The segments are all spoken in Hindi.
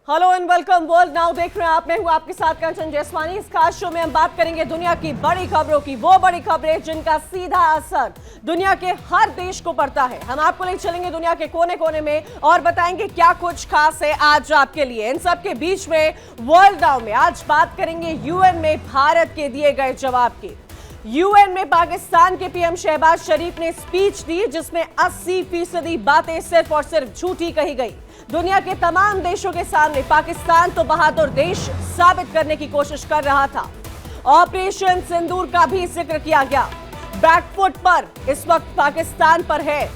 Hello and welcome world now देख रहे हैं आप। मैं हूं आपके साथ कंचन जैसवानी। इस खास शो में हम बात करेंगे दुनिया की बड़ी खबरों की, वो बड़ी खबरें जिनका सीधा असर दुनिया के हर देश को पड़ता है। हम आपको ले चलेंगे दुनिया के कोने कोने में और बताएंगे क्या कुछ खास है आज आपके लिए। इन सब के बीच में वर्ल्ड नाउ में आज बात करेंगे यूएन में भारत के दिए गए जवाब की। यूएन में पाकिस्तान के पीएम शहबाज शरीफ ने स्पीच दी जिसमें 80% बातें सिर्फ और सिर्फ झूठी कही गई। दुनिया के तमाम देशों के सामने पाकिस्तान तो बहादुर देश साबित करने की कोशिश कर रहा था। ऑपरेशन सिंदूर का भी जिक्र किया गया। बैकफुट पर इस वक्त पाकिस्तान पर है,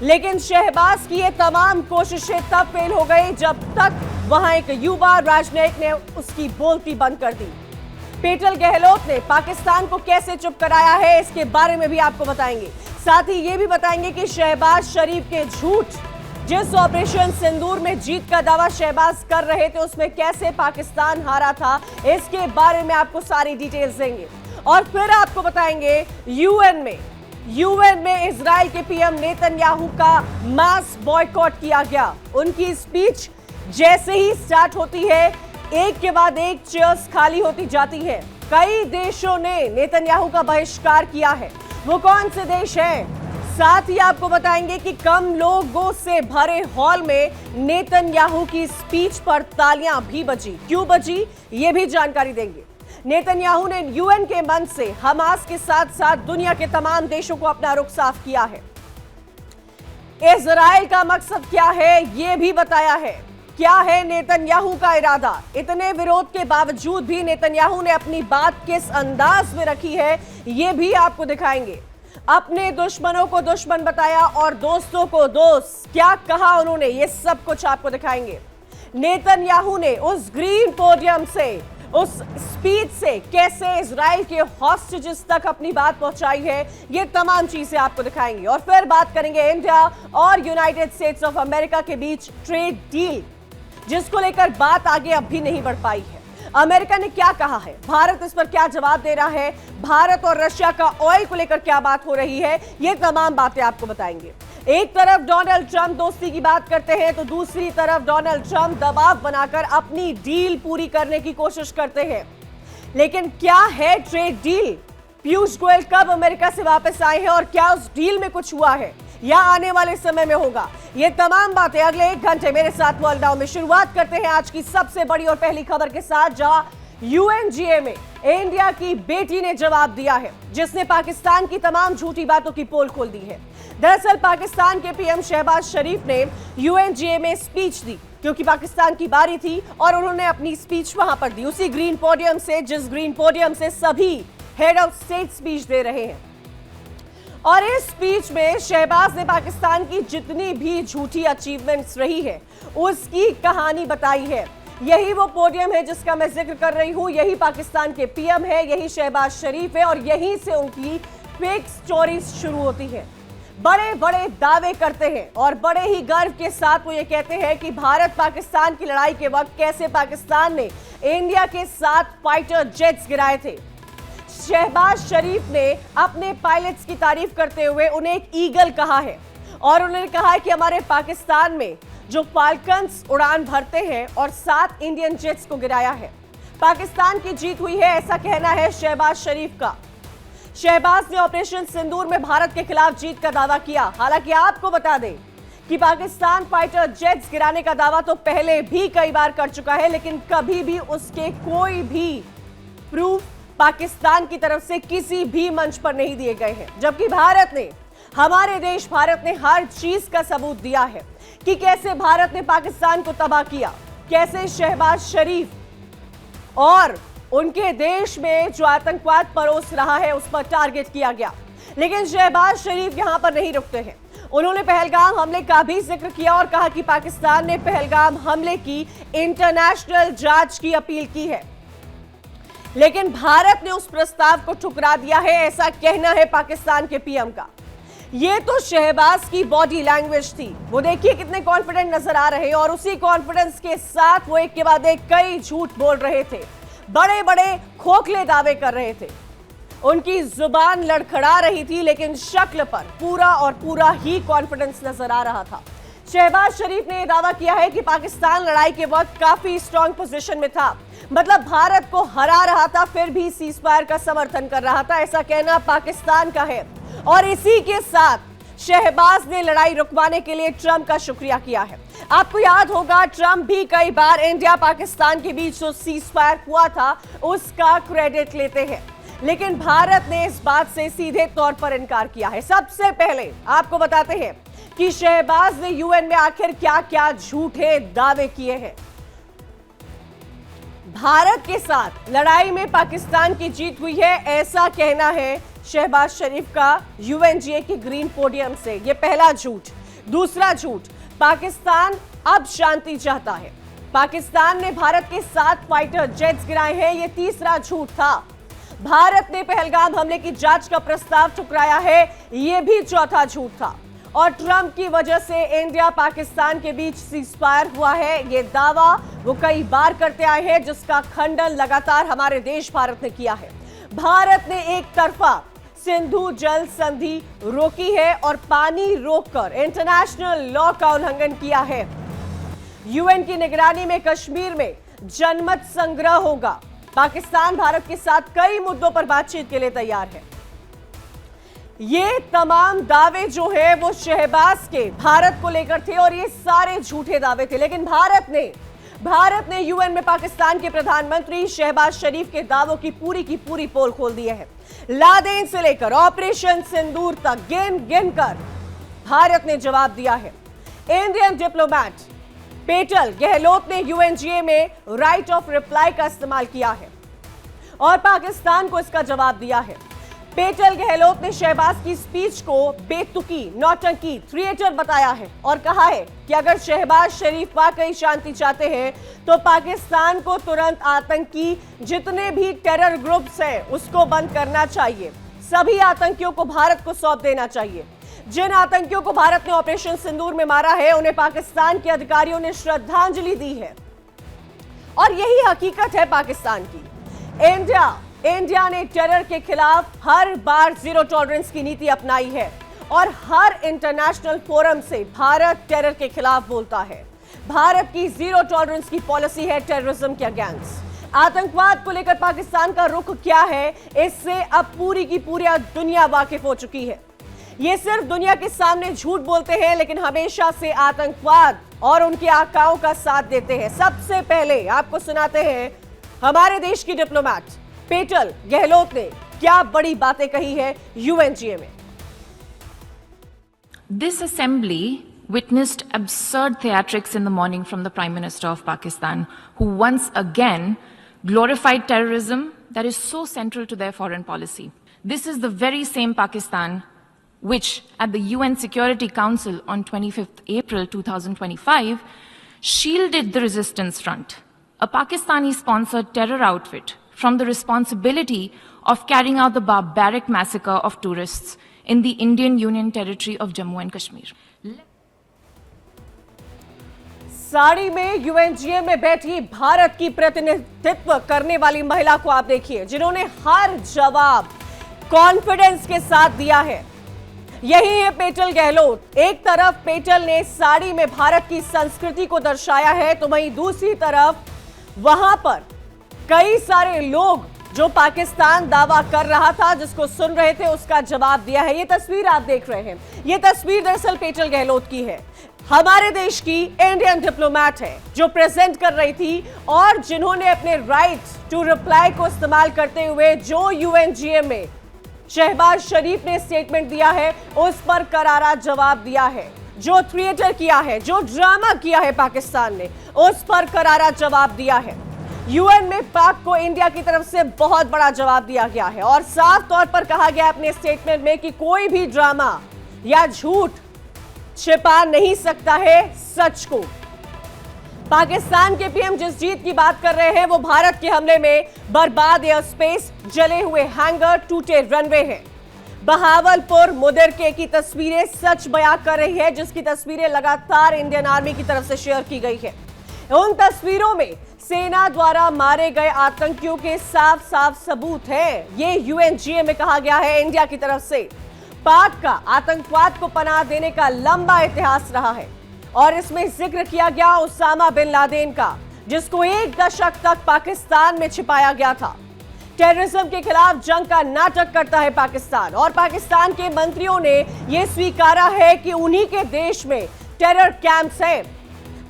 लेकिन शहबाज की ये तमाम कोशिशें तब फेल हो गई जब तक वहां एक युवा राजनयिक ने उसकी बोलती बंद कर दी। पेटल गहलोत ने पाकिस्तान को कैसे चुप कराया है, इसके बारे में भी आपको बताएंगे। साथ ही ये भी बताएंगे कि शहबाज शरीफ के झूठ, जिस ऑपरेशन सिंदूर में जीत का दावा शहबाज कर रहे थे, उसमें कैसे पाकिस्तान हारा था, इसके बारे में आपको सारी डिटेल्स देंगे। और फिर आपको बताएंगे यूएन में इजराइल के पीएम नेतन्याहू का मास बॉयकॉट किया गया। उनकी स्पीच जैसे ही स्टार्ट होती है, एक के बाद एक चेयर्स खाली होती जाती है। कई देशों ने नेतन्याहू का बहिष्कार किया है। वो कौन से देश हैं? साथ ही आपको बताएंगे कि कम लोगों से भरे हॉल में नेतन्याहू की स्पीच पर तालियां भी बजी। क्यों बजी, ये भी जानकारी देंगे। नेतन्याहू ने यूएन के मंच से हमास के साथ साथ दुनिया के तमाम देशों को अपना रुख साफ किया है। इजराइल का मकसद क्या है, ये भी बताया है। क्या है नेतन्याहू का इरादा? इतने विरोध के बावजूद भी नेतन्याहू ने अपनी बात किस अंदाज में रखी है, ये भी आपको दिखाएंगे। अपने दुश्मनों को दुश्मन बताया और दोस्तों को दोस्त, क्या कहा उन्होंने, ये सब कुछ आपको दिखाएंगे। नेतन्याहू ने उस ग्रीन पोडियम से, उस स्पीच से कैसे इजराइल के हॉस्टेजेस तक अपनी बात पहुंचाई है, ये तमाम चीजें आपको दिखाएंगे। और फिर बात करेंगे इंडिया और यूनाइटेड स्टेट्स ऑफ अमेरिका के बीच ट्रेड डील, जिसको लेकर बात आगे अब भी नहीं बढ़ पाई है। अमेरिका ने क्या कहा है, भारत इस पर क्या जवाब दे रहा है, भारत और रशिया का ऑयल को लेकर क्या बात हो रही है, ये तमाम बातें आपको बताएंगे। एक तरफ डोनाल्ड ट्रंप दोस्ती की बात करते हैं तो दूसरी तरफ डोनाल्ड ट्रंप दबाव बनाकर अपनी डील पूरी करने की कोशिश करते हैं। लेकिन क्या है ट्रेड डील? पीयूष गोयल कब अमेरिका से वापस आए हैं और क्या उस डील में कुछ हुआ है या आने वाले समय में होगा, ये तमाम बातें अगले 1 घंटे मेरे साथ वर्ल्ड नाउ में। शुरुआत करते हैं आज की सबसे बड़ी और पहली खबर के साथ, जहां यूएनजीए में इंडिया की बेटी ने जवाब दिया है, जिसने पाकिस्तान की तमाम झूठी बातों की पोल खोल दी है। दरअसल पाकिस्तान के पीएम शहबाज शरीफ ने यूएनजीए में स्पीच दी क्योंकि पाकिस्तान की बारी थी और उन्होंने अपनी स्पीच वहां पर दी, उसी ग्रीन पोडियम से जिस ग्रीन पोडियम से सभी हेड ऑफ स्टेट स्पीच दे रहे हैं। और इस स्पीच में शहबाज ने पाकिस्तान की जितनी भी झूठी अचीवमेंट्स रही है उसकी कहानी बताई है। यही वो पोडियम है जिसका मैं जिक्र कर रही हूं, यही पाकिस्तान के पीएम है, यही शहबाज शरीफ है और यहीं से उनकी फेक स्टोरीज शुरू होती है। बड़े बड़े दावे करते हैं और बड़े ही गर्व के साथ वो ये कहते हैं कि भारत पाकिस्तान की लड़ाई के वक्त कैसे पाकिस्तान ने इंडिया के 7 फाइटर जेट्स गिराए थे। शहबाज शरीफ ने अपने पायलट्स की तारीफ करते हुए उन्हें एक ईगल कहा है और उन्होंने कहा है कि हमारे पाकिस्तान में जो फाल्कन्स उड़ान भरते हैं और 7 इंडियन जेट्स को गिराया है, पाकिस्तान की जीत हुई है, ऐसा कहना है शहबाज शरीफ का। शहबाज ने ऑपरेशन सिंदूर में भारत के खिलाफ जीत का दावा किया। हालांकि आपको बता दें कि पाकिस्तान फाइटर जेट्स गिराने का दावा तो पहले भी कई बार कर चुका है, लेकिन कभी भी उसके कोई भी प्रूफ पाकिस्तान की तरफ से किसी भी मंच पर नहीं दिए गए हैं। जबकि भारत ने, हमारे देश भारत ने हर चीज का सबूत दिया है कि कैसे भारत ने पाकिस्तान को तबाह किया, कैसे शहबाज शरीफ और उनके देश में जो आतंकवाद परोस रहा है उस पर टारगेट किया गया। लेकिन शहबाज शरीफ यहां पर नहीं रुकते हैं। उन्होंने पहलगाम हमले का भी जिक्र किया और कहा कि पाकिस्तान ने पहलगाम हमले की इंटरनेशनल जांच की अपील की है, लेकिन भारत ने उस प्रस्ताव को ठुकरा दिया है, ऐसा कहना है पाकिस्तान के पीएम का। ये तो शहबाज की बॉडी लैंग्वेज थी। वो देखिए कितने कॉन्फिडेंट नजर आ रहे हैं और उसी कॉन्फिडेंस के साथ वो एक के बाद एक कई झूठ बोल रहे थे, बड़े बड़े खोखले दावे कर रहे थे। उनकी जुबान लड़खड़ा रही थी, लेकिन शक्ल पर पूरा और पूरा ही कॉन्फिडेंस नजर आ रहा था। शहबाज शरीफ ने यह दावा किया है कि पाकिस्तान लड़ाई के वक्त काफी स्ट्रांग पोजीशन में था, मतलब भारत को हरा रहा था, फिर भी सीज फायर का समर्थन कर रहा था, ऐसा कहना पाकिस्तान का है। और इसी के साथ शहबाज ने लड़ाई रुकवाने के लिए ट्रंप का शुक्रिया किया है। आपको याद होगा ट्रंप भी कई बार इंडिया पाकिस्तान के बीच जो सीज फायर हुआ था उसका क्रेडिट लेते हैं, लेकिन भारत ने इस बात से सीधे तौर पर इनकार किया है। सबसे पहले आपको बताते हैं कि शहबाज ने यूएन में आखिर क्या क्या झूठे दावे किए हैं। भारत के साथ लड़ाई में पाकिस्तान की जीत हुई है, ऐसा कहना है शहबाज शरीफ का यूएनजीए की ग्रीन पोडियम से। यह पहला झूठ। दूसरा झूठ, पाकिस्तान अब शांति चाहता है। पाकिस्तान ने भारत के 7 फाइटर जेट्स गिराए हैं, यह तीसरा झूठ था। भारत ने पहलगाम हमले की जांच का प्रस्ताव ठुकराया है, यह भी चौथा झूठ था। और ट्रंप की वजह से इंडिया पाकिस्तान के बीच सीजफायर हुआ है, यह दावा वो कई बार करते आए हैं, जिसका खंडन लगातार हमारे देश भारत ने किया है। भारत ने एक तरफा सिंधु जल संधि रोकी है और पानी रोककर इंटरनेशनल लॉ का उल्लंघन किया है। यूएन की निगरानी में कश्मीर में जनमत संग्रह होगा। पाकिस्तान भारत के साथ कई मुद्दों पर बातचीत के लिए तैयार है। ये तमाम दावे जो है वो शहबाज के भारत को लेकर थे और ये सारे झूठे दावे थे, लेकिन भारत ने यूएन में पाकिस्तान के प्रधानमंत्री शहबाज शरीफ के दावों की पूरी पोल खोल दी है। लादेन से लेकर ऑपरेशन सिंदूर तक गिन कर भारत ने जवाब दिया है। इंडियन डिप्लोमैट पेटल गहलोत ने यूएनजीए में राइट ऑफ रिप्लाई का इस्तेमाल किया है और पाकिस्तान को इसका जवाब दिया है। पेटल गहलोत ने शहबाज की स्पीच को बेतुकी, नौटंकी, थिएटर बताया है और कहा है कि अगर शहबाज शरीफ वाकई शांति चाहते हैं तो पाकिस्तान को तुरंत आतंकी जितने भी टेरर ग्रुप्स हैं उसको बंद करना चाहिए। सभी आतंकियों को भारत को सौंप देना चाहिए। जिन आतंकियों को भारत ने ऑपरेशन सिंदूर में मारा है उन्हें पाकिस्तान के अधिकारियों ने श्रद्धांजलि दी है और यही हकीकत है पाकिस्तान की। इंडिया ने टेरर के खिलाफ हर बार जीरो टॉलरेंस की नीति अपनाई है और हर इंटरनेशनल फोरम से भारत टेरर के खिलाफ बोलता है। भारत की जीरो टॉलरेंस की पॉलिसी है टेररिज्म के अगेंस्ट। आतंकवाद को लेकर पाकिस्तान का रुख क्या है, इससे अब पूरी की पूरी दुनिया वाकिफ हो चुकी है। ये सिर्फ दुनिया के सामने झूठ बोलते हैं, लेकिन हमेशा से आतंकवाद और उनके आकाओं का साथ देते हैं। सबसे पहले आपको सुनाते हैं हमारे देश की डिप्लोमैट पेटल गहलोत ने क्या बड़ी बातें कही है यूएनजीए में। This assembly witnessed absurd theatrics in the morning from the Prime Minister of Pakistan, who once again glorified terrorism that is so central to their foreign policy. This is the very same Pakistan which, at the UN Security Council on 25th April 2025, shielded the resistance front, a Pakistani-sponsored terror outfit, from the responsibility of carrying out the barbaric massacre of tourists in the Indian Union territory of Jammu and Kashmir. Sari में यूएनजीए में बैठी भारत की प्रतिनिधित्व करने वाली महिला को आप देखिए, जिन्होंने हर जवाब कॉन्फिडेंस के साथ दिया है। यही है पेटल गहलोत। एक तरफ पेटल ने साड़ी में भारत की संस्कृति को दर्शाया है, तो वहीं दूसरी तरफ वहां पर कई सारे लोग जो पाकिस्तान दावा कर रहा था, जिसको सुन रहे थे, उसका जवाब दिया है। ये तस्वीर आप देख रहे हैं, ये तस्वीर दरअसल पेटल गहलोत की है। हमारे देश की इंडियन डिप्लोमैट है जो प्रेजेंट कर रही थी और जिन्होंने अपने राइट टू रिप्लाई को इस्तेमाल करते हुए जो यूएनजीए में शहबाज शरीफ ने स्टेटमेंट दिया है उस पर करारा जवाब दिया है। जो थिएटर किया है, जो ड्रामा किया है पाकिस्तान ने, उस पर करारा जवाब दिया है। यूएन में पाक को इंडिया की तरफ से बहुत बड़ा जवाब दिया गया है और साफ तौर पर कहा गया अपने स्टेटमेंट में कि कोई भी ड्रामा या झूठ छिपा नहीं सकता है सच को। पाकिस्तान के पीएम जिस जीत की बात कर रहे हैं वो भारत के हमले में बर्बाद एयर स्पेस, जले हुए हैंगर, टूटे रनवे हैं। बहावलपुर मुदरके की तस्वीरें सच बयां कर रही है, जिसकी तस्वीरें लगातार इंडियन आर्मी की तरफ से शेयर की गई है। उन तस्वीरों में सेना द्वारा मारे गए आतंकियों के साफ साफ सबूत हैं। ये यूएनजीए में कहा गया है इंडिया की तरफ से। पाक का आतंकवाद को पनाह देने का लंबा इतिहास रहा है और इसमें जिक्र किया गया उसामा बिन लादेन का, जिसको 1 दशक तक पाकिस्तान में छिपाया गया था। टेररिज्म के खिलाफ जंग का नाटक करता है पाकिस्तान, और पाकिस्तान के मंत्रियों ने यह स्वीकारा है कि उन्हीं के देश में टेरर कैंप्स हैं।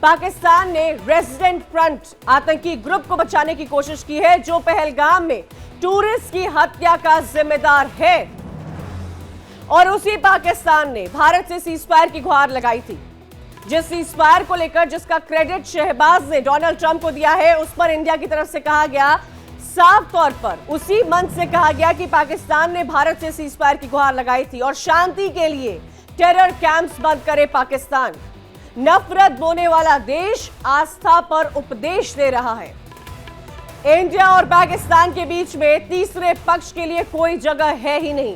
पाकिस्तान ने रेजिडेंट फ्रंट आतंकी ग्रुप को बचाने की कोशिश की है, जो पहलगाम में टूरिस्ट की हत्या का जिम्मेदार है। और उसी पाकिस्तान ने भारत से सीजफायर की गुहार लगाई थी। जिस सीजफायर को लेकर जिसका क्रेडिट शहबाज ने डोनाल्ड ट्रंप को दिया है, उस पर इंडिया की तरफ से कहा गया, साफ तौर पर उसी मंच से कहा गया कि पाकिस्तान ने भारत से सीजफायर की गुहार लगाई थी और शांति के लिए टेरर कैंप्स बंद करे पाकिस्तान। नफरत बोने वाला देश आस्था पर उपदेश दे रहा है। इंडिया और पाकिस्तान के बीच में तीसरे पक्ष के लिए कोई जगह है ही नहीं।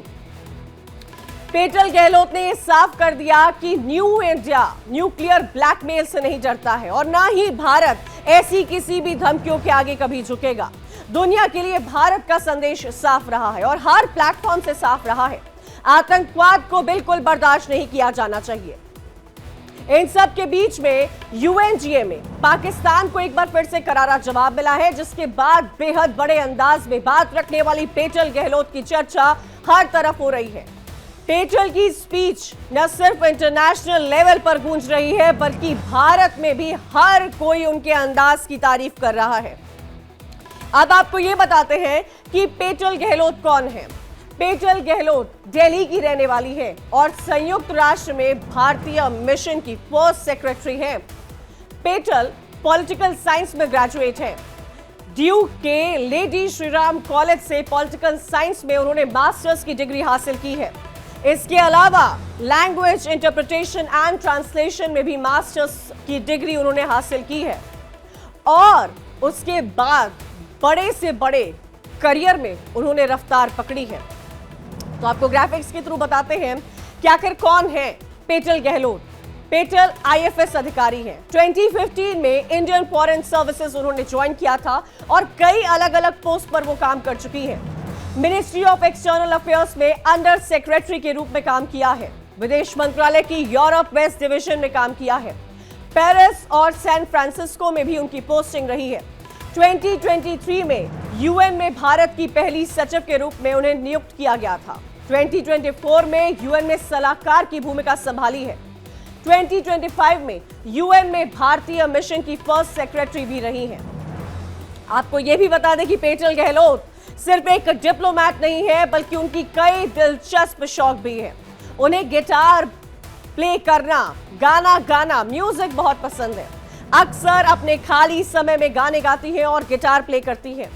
पेटल गहलोत ने यह साफ कर दिया कि न्यू इंडिया न्यूक्लियर ब्लैकमेल से नहीं डरता है और ना ही भारत ऐसी किसी भी धमकियों के आगे कभी झुकेगा। दुनिया के लिए भारत का संदेश साफ रहा है और हर प्लेटफॉर्म से साफ रहा है, आतंकवाद को बिल्कुल बर्दाश्त नहीं किया जाना चाहिए। इन सब के बीच में यूएनजीए में पाकिस्तान को एक बार फिर से करारा जवाब मिला है, जिसके बाद बेहद बड़े अंदाज में बात रखने वाली पेटल गहलोत की चर्चा हर तरफ हो रही है। पेटल की स्पीच न सिर्फ इंटरनेशनल लेवल पर गूंज रही है, बल्कि भारत में भी हर कोई उनके अंदाज की तारीफ कर रहा है। अब आपको यह बताते हैं कि पेटल गहलोत कौन है। पेटल गहलोत दिल्ली की रहने वाली है और संयुक्त राष्ट्र में भारतीय मिशन की फर्स्ट सेक्रेटरी है। पेटल पॉलिटिकल साइंस में ग्रेजुएट है। ड्यूक के लेडी श्रीराम कॉलेज से पॉलिटिकल साइंस में उन्होंने मास्टर्स की डिग्री हासिल की है। इसके अलावा लैंग्वेज इंटरप्रिटेशन एंड ट्रांसलेशन में भी मास्टर्स की डिग्री उन्होंने हासिल की है और उसके बाद बड़े से बड़े करियर में उन्होंने रफ्तार पकड़ी है। तो आपको ग्राफिक्स के थ्रू बताते हैं कि आखिर कौन है पेटल गहलोत। पेटल आईएफएस अधिकारी हैं। 2015 में इंडियन फॉरेन सर्विसेज उन्होंने ज्वाइन किया था और कई अलग अलग पोस्ट पर वो काम कर चुकी हैं। मिनिस्ट्री ऑफ एक्सटर्नल अफेयर्स में अंडर सेक्रेटरी के रूप में काम किया है। विदेश मंत्रालय की यूरोप वेस्ट डिवीजन में काम किया है। पेरिस और सैन फ्रांसिस्को में भी उनकी पोस्टिंग रही है। 2023 में यूएन में भारत की पहली सचिव के रूप में उन्हें नियुक्त किया गया था। 2024 में यूएन में सलाहकार की भूमिका संभाली है। 2025 में यूएन में भारतीय मिशन की फर्स्ट सेक्रेटरी भी रही हैं। आपको यह भी बता दें कि पेटल गहलोत सिर्फ एक डिप्लोमैट नहीं है, बल्कि उनकी कई दिलचस्प शौक भी है। उन्हें गिटार प्ले करना, गाना गाना, म्यूजिक बहुत पसंद है। अक्सर अपने खाली समय में गाने गाती हैं और गिटार प्ले करती हैं।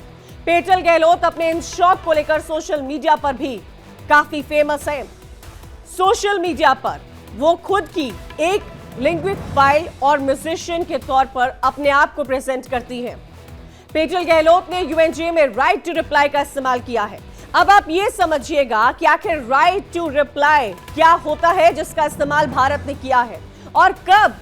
पेटल गहलोत अपने इन शौक को लेकर सोशल मीडिया पर भी काफी फेमस है। सोशल मीडिया पर वो खुद की एक लिंग्विक फाइल और म्यूजिशियन के तौर पर अपने आप को प्रेजेंट करती हैं। पेटल गहलोत ने यूएनजीए में राइट टू रिप्लाई का इस्तेमाल किया है। अब आप ये समझिएगा कि आखिर राइट टू रिप्लाई क्या होता है, जिसका इस्तेमाल भारत ने किया है, और कब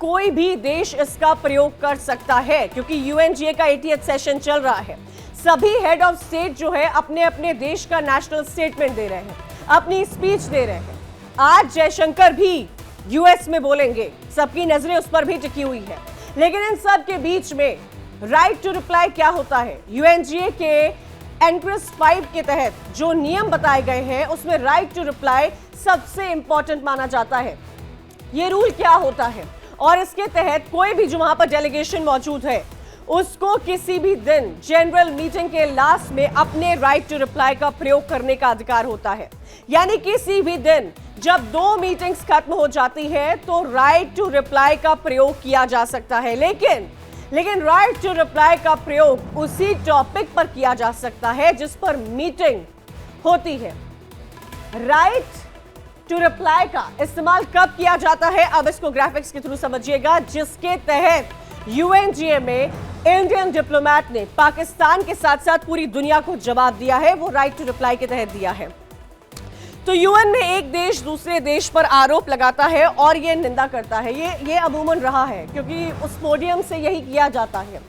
कोई भी देश इसका प्रयोग कर सकता है, क्योंकि यूएनजीए का 80th सेशन चल रहा है। सभी हेड ऑफ स्टेट जो है अपने अपने देश का नेशनल स्टेटमेंट दे रहे हैं, अपनी स्पीच दे रहे हैं। आज जयशंकर भी यूएस में बोलेंगे, सबकी नजरें उस पर भी टिकी हुई है। लेकिन इन सब के बीच में राइट टू रिप्लाई क्या होता है? यूएनजीए के एनक्रिस 5 के तहत जो नियम बताए गए हैं, उसमें राइट टू रिप्लाई सबसे इंपॉर्टेंट माना जाता है। ये रूल क्या होता है? और इसके तहत कोई भी जो वहां पर डेलीगेशन मौजूद है, उसको किसी भी दिन जनरल मीटिंग के लास्ट में अपने राइट टू रिप्लाई का प्रयोग करने का अधिकार होता है। यानी किसी भी दिन जब 2 मीटिंग्स खत्म हो जाती है तो राइट टू रिप्लाई का प्रयोग किया जा सकता है। लेकिन राइट टू रिप्लाई का प्रयोग उसी टॉपिक पर किया जा सकता है जिस पर मीटिंग होती है। राइट टू रिप्लाई का इस्तेमाल कब किया जाता है, अब इसको ग्राफिक्स के थ्रू समझिएगा, जिसके तहत यूएनजीए में इंडियन डिप्लोमैट ने पाकिस्तान के साथ साथ पूरी दुनिया को जवाब दिया है, वो राइट टू रिप्लाई के तहत दिया है। तो यूएन में एक देश दूसरे देश पर आरोप लगाता है और ये निंदा करता है। ये अमूमन रहा है, क्योंकि उस पोडियम से यही किया जाता है।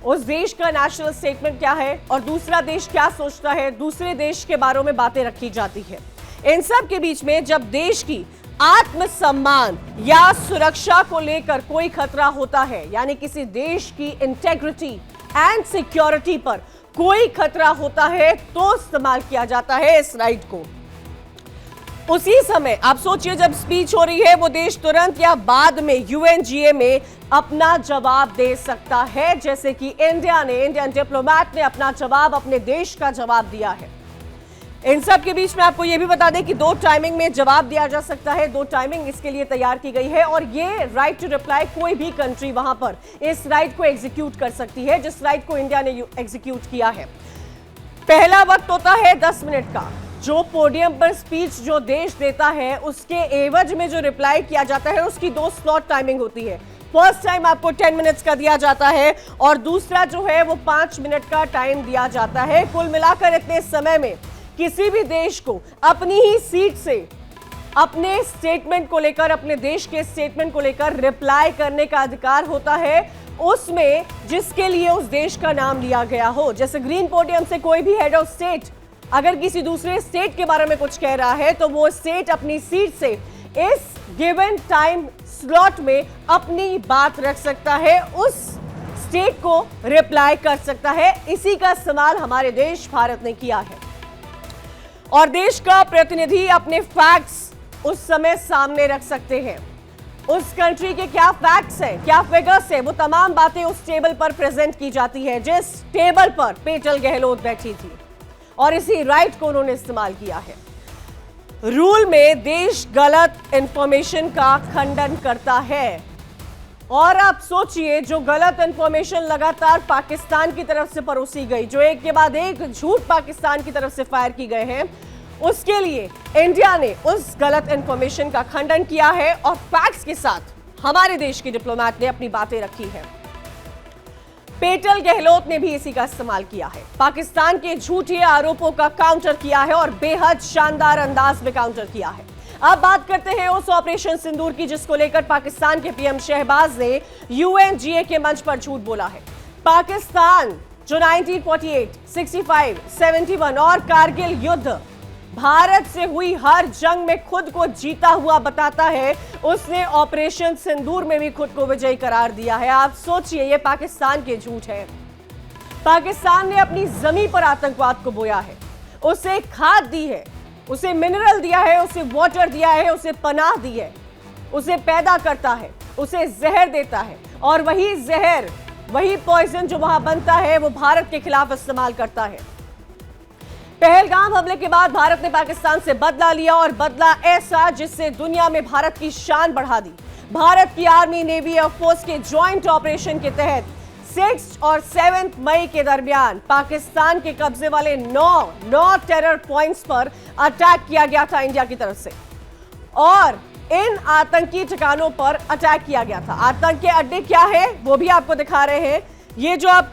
उस देश का नेशनल स्टेटमेंट क्या है और दूसरा देश क्या सोचता है, दूसरे देश के बारे में बातें रखी जाती है। इन सब के बीच में जब देश की आत्मसम्मान या सुरक्षा को लेकर कोई खतरा होता है, यानी किसी देश की इंटेग्रिटी एंड सिक्योरिटी पर कोई खतरा होता है, तो इस्तेमाल किया जाता है इस राइट को। उसी समय आप सोचिए, जब स्पीच हो रही है, वो देश तुरंत या बाद में यूएनजीए में अपना जवाब दे सकता है, जैसे कि इंडियन डिप्लोमेट ने अपना जवाब, अपने देश का जवाब दिया है। इन सब के बीच में आपको यह भी बता दें कि 2 टाइमिंग में जवाब दिया जा सकता है। 2 टाइमिंग इसके लिए तैयार की गई है और ये राइट टू रिप्लाई कोई भी कंट्री वहां पर इस राइट को एग्जीक्यूट कर सकती है, जिस राइट को इंडिया ने एग्जीक्यूट किया है। पहला वक्त होता है 10 मिनट का। जो पोडियम पर स्पीच जो देश देता है, उसके एवज में जो रिप्लाई किया जाता है, उसकी 2 स्लॉट टाइमिंग होती है। फर्स्ट टाइम आपको 10 मिनट्स का दिया जाता है और दूसरा जो है वो 5 मिनट का टाइम दिया जाता है। कुल मिलाकर इतने समय में किसी भी देश को अपनी ही सीट से अपने स्टेटमेंट को लेकर, अपने देश के स्टेटमेंट को लेकर रिप्लाई करने का अधिकार होता है, उसमें जिसके लिए उस देश का नाम लिया गया हो। जैसे ग्रीन पोडियम से कोई भी हेड ऑफ स्टेट अगर किसी दूसरे स्टेट के बारे में कुछ कह रहा है, तो वो स्टेट अपनी सीट से इस गिवन टाइम स्लॉट में अपनी बात रख सकता है, उस स्टेट को रिप्लाई कर सकता है। इसी का इस्तेमाल हमारे देश भारत ने किया है और देश का प्रतिनिधि अपने फैक्ट्स उस समय सामने रख सकते हैं। उस कंट्री के क्या फैक्ट्स हैं, क्या फिगर्स हैं, वो तमाम बातें उस टेबल पर प्रेजेंट की जाती है, जिस टेबल पर पेटल गहलोत बैठी थी, और इसी राइट को उन्होंने इस्तेमाल किया है। रूल में देश गलत इंफॉर्मेशन का खंडन करता है और आप सोचिए, जो गलत इंफॉर्मेशन लगातार पाकिस्तान की तरफ से परोसी गई, जो एक के बाद एक झूठ पाकिस्तान की तरफ से फायर की गए हैं, उसके लिए इंडिया ने उस गलत इंफॉर्मेशन का खंडन किया है और फैक्ट्स के साथ हमारे देश के डिप्लोमेट ने अपनी बातें रखी है। पेटल गहलोत ने भी इसी का इस्तेमाल किया है, पाकिस्तान के झूठे आरोपों का काउंटर किया है और बेहद शानदार अंदाज में काउंटर किया है। अब बात करते हैं उस ऑपरेशन सिंदूर की, जिसको लेकर पाकिस्तान के पीएम शहबाज ने यूएनजीए के मंच पर झूठ बोला है। पाकिस्तान जो 1948, 65, 71 और कारगिल युद्ध भारत से हुई हर जंग में खुद को जीता हुआ बताता है, उसने ऑपरेशन सिंदूर में भी खुद को विजयी करार दिया है। आप सोचिए, ये पाकिस्तान के झूठ है। पाकिस्तान ने अपनी जमीन पर आतंकवाद को बोया है, उसे खाद दी है, उसे मिनरल दिया है, उसे वाटर दिया है, उसे पनाह दी है, उसे पैदा करता है, उसे जहर देता है और वही जहर, वही पॉइजन जो वहां बनता है, वो भारत के खिलाफ इस्तेमाल करता है। पहलगाम हमले के बाद भारत ने पाकिस्तान से बदला लिया और बदला ऐसा जिससे दुनिया में भारत की शान बढ़ा दी। भारत की आर्मी, नेवी, एयरफोर्स के ज्वाइंट ऑपरेशन के तहत 6 और 7 मई के दरमियान पाकिस्तान के कब्जे वाले 9 टेरर पॉइंट्स पर अटैक किया गया था इंडिया की तरफ से और इन आतंकी ठिकानों पर अटैक किया गया था। आतंक के अड्डे क्या है वो भी आपको दिखा रहे हैं। ये जो आप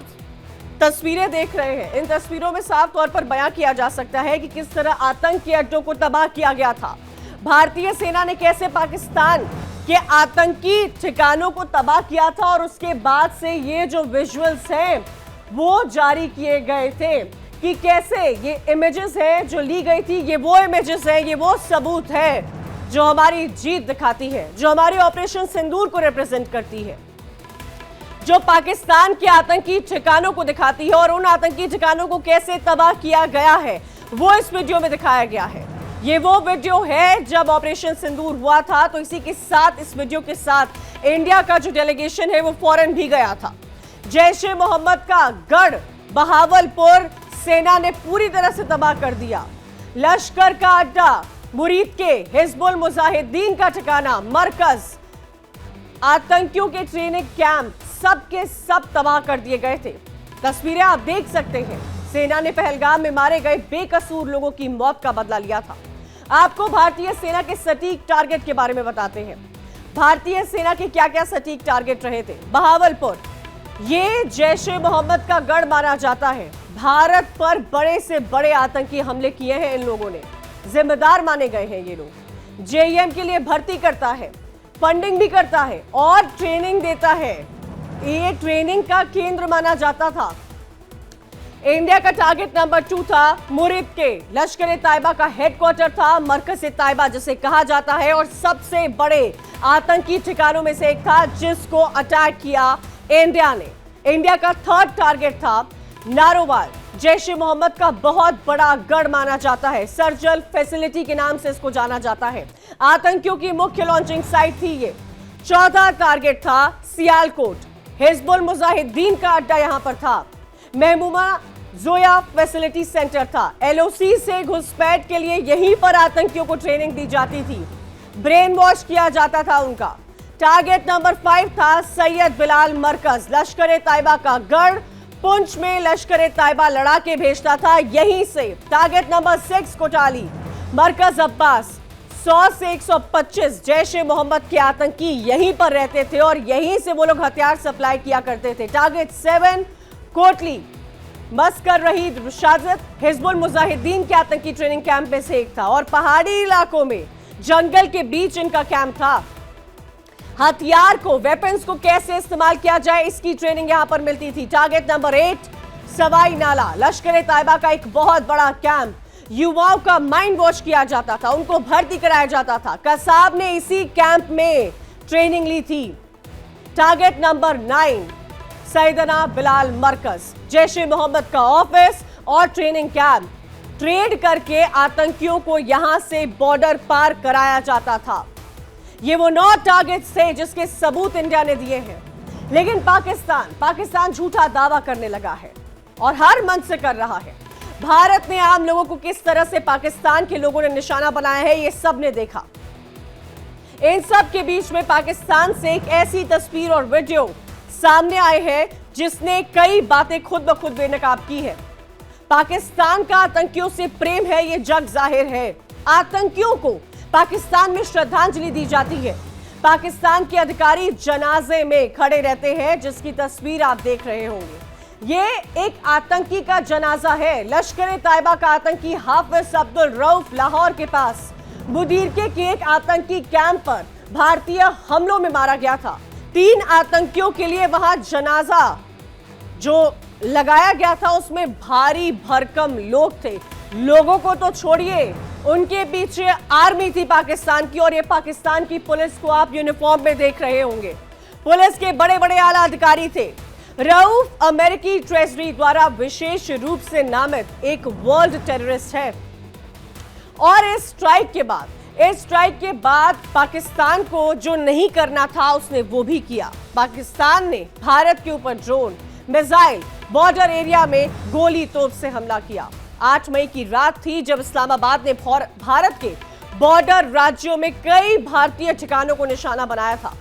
तस्वीरें देख रहे हैं, इन तस्वीरों में साफ तौर पर बयां किया जा सकता है कि किस तरह आतंक के अड्डों को तबाह किया गया था। भारतीय सेना ने कैसे पाकिस्तान के आतंकी ठिकानों को तबाह किया था और उसके बाद से ये जो विजुअल्स हैं वो जारी किए गए थे कि कैसे ये इमेजेस हैं जो ली गई थी, ये वो इमेजेस हैं, ये वो सबूत है जो हमारी जीत दिखाती है, जो हमारे ऑपरेशन सिंदूर को रिप्रेजेंट करती है, जो पाकिस्तान के आतंकी ठिकानों को दिखाती है और उन आतंकी ठिकानों को कैसे तबाह किया गया है वो इस वीडियो में दिखाया गया है। ये वो वीडियो है जब ऑपरेशन सिंदूर हुआ था। तो इसी के साथ, इस वीडियो के साथ इंडिया का जो डेलीगेशन है वो फौरन भी गया था। जैश-ए-मोहम्मद का गढ़ बहावलपुर सेना ने पूरी तरह से तबाह कर दिया। लश्कर का अड्डा, मुरीद के हिजबुल मुजाहिदीन का ठिकाना, मरकज, आतंकियों के ट्रेनिंग कैंप, सब के सब तबाह कर दिए गए थे। तस्वीरें आप देख सकते हैं। सेना ने पहलगाम में मारे गए बेकसूर लोगों की मौत का बदला लिया था। आपको भारतीय सेना के सटीक टारगेट के बारे में बताते हैं। भारतीय सेना के क्या क्या सटीक टारगेट रहे थे। बहावलपुर, ये जैश-ए-मोहम्मद का गढ़ माना जाता है। भारत पर बड़े से बड़े आतंकी हमले किए हैं इन लोगों ने, जिम्मेदार माने गए हैं ये लोग। जेईएम के लिए भर्ती करता है, फंडिंग भी करता है और ट्रेनिंग देता है। ये ट्रेनिंग का केंद्र माना जाता था। इंडिया का टारगेट नंबर 2 था मुरिब के लश्कर ए तैयबा का हेडक्वार्टर था, मरकज ए तैयबा जिसे कहा जाता है, और सबसे बड़े आतंकी ठिकानों में से एक था जिसको अटैक किया इंडिया ने। इंडिया का थर्ड टारगेट था नारोवाल, जैश ए मोहम्मद का बहुत बड़ा गढ़ माना जाता है, सर्जल फैसिलिटी के नाम से इसको जाना जाता है, आतंकियों की मुख्य लॉन्चिंग साइट थी ये। चौथा टारगेट था सियालकोट, हिजबुल मुजाहिदीन का अड्डा यहां पर था, महबूबा जोया फैसिलिटी सेंटर था, एलओसी से घुसपैठ के लिए यहीं पर आतंकियों को ट्रेनिंग दी जाती थी, ब्रेन वॉश किया जाता था उनका। टारगेट नंबर 5 था सैयद बिलाल मरकज, लश्कर ए तैयबा का गढ़, पुंछ में लश्कर ए तैयबा लड़ा के भेजता था यहीं से। टारगेट नंबर 6 कोटाली, मरकज अब्बास, 100 से 125 जैश ए मोहम्मद के आतंकी यहीं पर रहते थे और यहीं से वो लोग हथियार सप्लाई किया करते थे। टारगेट 7 कोटली, मस्कर रहीद रुशादत, हिजबुल मुजाहिदीन के आतंकी ट्रेनिंग कैंप में से एक था, और पहाड़ी इलाकों में जंगल के बीच इनका कैंप था। हथियार को, वेपन्स को कैसे इस्तेमाल किया जाए इसकी ट्रेनिंग यहां पर मिलती थी। टारगेट नंबर 8 सवाई नाला, लश्कर ए तैयबा का एक बहुत बड़ा कैंप, युवाओं का माइंड वॉश किया जाता था, उनको भर्ती कराया जाता था, कसाब ने इसी कैंप में ट्रेनिंग ली थी। टारगेट नंबर 9 सैयदना बिलाल मरकज, जैश ए मोहम्मद का ऑफिस और ट्रेनिंग कैंप, ट्रेड करके आतंकियों को यहां से बॉर्डर पार कराया जाता था। ये वो 9 टारगेट्स थे जिसके सबूत इंडिया ने दिए हैं, लेकिन पाकिस्तान झूठा दावा करने लगा है और हर मंच से कर रहा है। भारत ने आम लोगों को किस तरह से पाकिस्तान के लोगों ने निशाना बनाया है ये सब ने देखा। इन सब के बीच में पाकिस्तान से एक ऐसी तस्वीर और वीडियो सामने आए हैं जिसने कई बातें खुद ब खुद बेनकाब की है। पाकिस्तान का आतंकियों से प्रेम है, ये जग जाहिर है। आतंकियों को पाकिस्तान में श्रद्धांजलि दी जाती है, पाकिस्तान के अधिकारी जनाजे में खड़े रहते हैं, जिसकी तस्वीर आप देख रहे होंगे। ये एक आतंकी का जनाजा है, लश्कर ए तैयबा का आतंकी हाफिज अब्दुल रऊफ लाहौर के पास बुदीरके के एक आतंकी कैंप पर भारतीय हमलों में मारा गया था। 3 आतंकियों के लिए वहां जनाजा जो लगाया गया था उसमें भारी भरकम लोग थे। लोगों को तो छोड़िए, उनके पीछे आर्मी थी पाकिस्तान की, और ये पाकिस्तान की पुलिस को आप यूनिफॉर्म में देख रहे होंगे। पुलिस के बड़े बड़े आला अधिकारी थे। रऊफ अमेरिकी ट्रेजरी द्वारा विशेष रूप से नामित एक वर्ल्ड टेररिस्ट है, और इस स्ट्राइक के बाद पाकिस्तान को जो नहीं करना था उसने वो भी किया। पाकिस्तान ने भारत के ऊपर ड्रोन, मिसाइल, बॉर्डर एरिया में गोली तोप से हमला किया। 8 मई की रात थी जब इस्लामाबाद ने भारत के बॉर्डर राज्यों में कई भारतीय ठिकानों को निशाना बनाया था।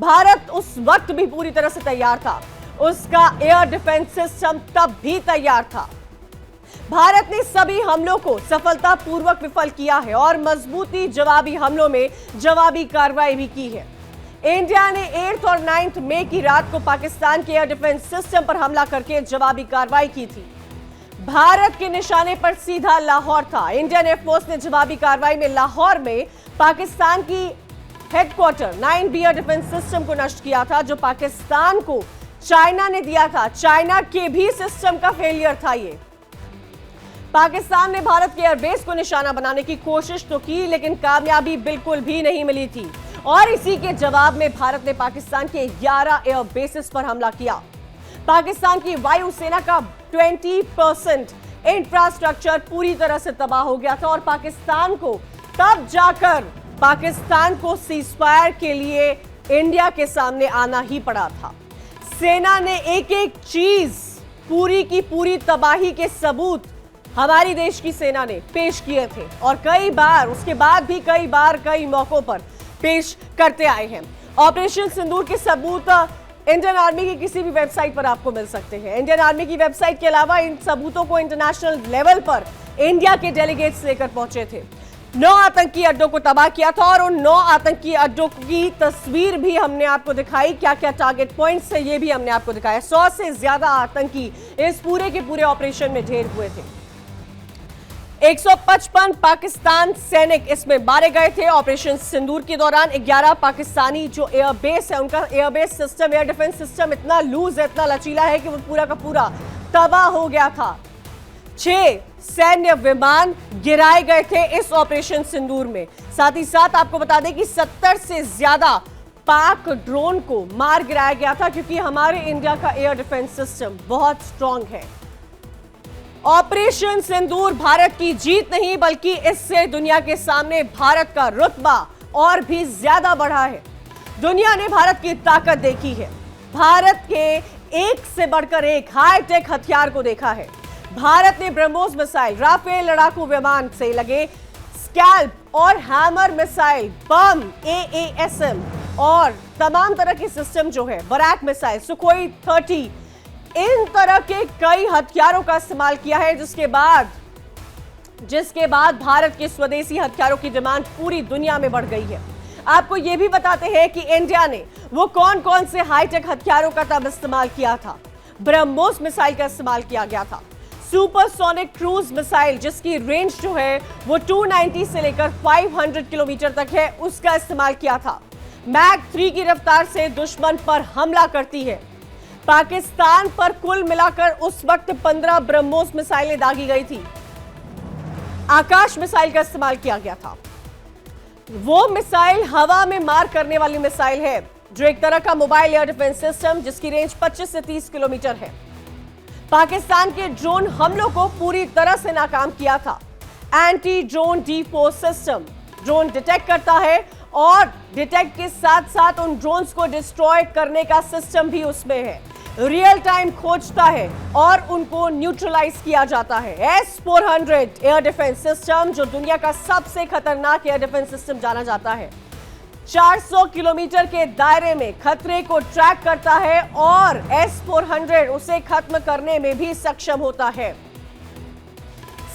भारत उस वक्त भी पूरी तरह से तैयार था, उसका एयर डिफेंस सिस्टम तब भी तैयार था। भारत ने सभी हमलों को सफलतापूर्वक विफल किया है और मजबूती जवाबी हमलों में जवाबी कार्रवाई भी की है। इंडिया ने 8 और 9 मई की रात को पाकिस्तान के एयर डिफेंस सिस्टम पर हमला करके जवाबी कार्रवाई की थी। भारत के निशाने पर सीधा लाहौर था। इंडियन एयरफोर्स ने जवाबी कार्रवाई में लाहौर में पाकिस्तान की headquarter 9B air defence system को नष्ट किया था, जो पाकिस्तान को चाइना ने दिया था। चाइना के भी सिस्टम का फेलियर था ये। पाकिस्तान ने भारत के एयरबेस को निशाना बनाने की कोशिश तो की, लेकिन कामयाबी बिल्कुल भी नहीं मिली थी, और इसी के जवाब में भारत ने पाकिस्तान के 11 एयरबेसेस पर हमला किया। पाकिस्तान की वायुसेना का 20% इंफ्रास्ट्रक्चर पूरी तरह से तबाह हो गया था, और पाकिस्तान को तब जाकर पाकिस्तान को सीजफायर के लिए इंडिया के सामने आना ही पड़ा था। सेना ने एक एक चीज, पूरी की पूरी तबाही के सबूत हमारी देश की सेना ने पेश किए थे, और कई बार उसके बाद भी कई मौकों पर पेश करते आए हैं। ऑपरेशन सिंदूर के सबूत इंडियन आर्मी की किसी भी वेबसाइट पर आपको मिल सकते हैं। इंडियन आर्मी की वेबसाइट के अलावा इन सबूतों को इंटरनेशनल लेवल पर इंडिया के डेलीगेट्स लेकर पहुंचे थे। 9 आतंकी अड्डों को तबाह किया था, और उन 9 आतंकी अड्डों की तस्वीर भी हमने आपको दिखाई। क्या क्या टारगेट पॉइंट्स है ये भी हमने आपको दिखाया। 100 से ज्यादा आतंकी इस पूरे के पूरे ऑपरेशन में ढेर हुए थे। 155 पाकिस्तान सैनिक इसमें मारे गए थे। ऑपरेशन सिंदूर के दौरान 11 पाकिस्तानी जो एयरबेस है, उनका airbase system, air defence system इतना लूज है, इतना लचीला है कि वो पूरा का पूरा तबाह हो गया था। 6 सैन्य विमान गिराए गए थे इस ऑपरेशन सिंदूर में। साथ ही साथ आपको बता दें कि 70 से ज्यादा पाक ड्रोन को मार गिराया गया था, क्योंकि हमारे इंडिया का एयर डिफेंस सिस्टम बहुत स्ट्रांग है। ऑपरेशन सिंदूर भारत की जीत नहीं, बल्कि इससे दुनिया के सामने भारत का रुतबा और भी ज्यादा बढ़ा है। दुनिया ने भारत की ताकत देखी है, भारत के एक से बढ़कर एक हाईटेक हथियार को देखा है। भारत ने ब्रह्मोस मिसाइल, राफेल लड़ाकू विमान से लगे स्कैल्प और हैमर मिसाइल, बम, AASM और तमाम तरह के सिस्टम जो है, बरैक मिसाइल, सुखोई 30, इन तरह के कई हथियारों का इस्तेमाल किया है, जिसके बाद भारत के स्वदेशी हथियारों की डिमांड पूरी दुनिया में बढ़ गई है। आपको यह भी बताते हैं कि इंडिया ने वो कौन कौन से हाईटेक हथियारों का तब इस्तेमाल किया था। ब्रह्मोस मिसाइल का इस्तेमाल किया गया था, सुपरसोनिक क्रूज मिसाइल जिसकी रेंज जो है वो 290 से लेकर 500 किलोमीटर तक है, उसका इस्तेमाल किया था। मैक 3 की रफ्तार से दुश्मन पर हमला करती है। पाकिस्तान पर कुल मिलाकर उस वक्त 15 ब्रह्मोस मिसाइलें दागी गई थी। आकाश मिसाइल का इस्तेमाल किया गया था। वो मिसाइल हवा में मार करने वाली मिसाइल है, जो एक तरह का मोबाइल एयर डिफेंस सिस्टम जिसकी रेंज 25 से 30 किलोमीटर है। पाकिस्तान के ड्रोन हमलों को पूरी तरह से नाकाम किया था। Anti drone D4 system drone detect करता है और डिटेक्ट के साथ साथ उन ड्रोन्स को डिस्ट्रॉय करने का सिस्टम भी उसमें है। रियल टाइम खोजता है और उनको न्यूट्रलाइज किया जाता है। S-400 एयर डिफेंस सिस्टम, जो दुनिया का सबसे खतरनाक एयर डिफेंस सिस्टम जाना जाता है, 400 किलोमीटर के दायरे में खतरे को ट्रैक करता है और S-400 उसे खत्म करने में भी सक्षम होता है।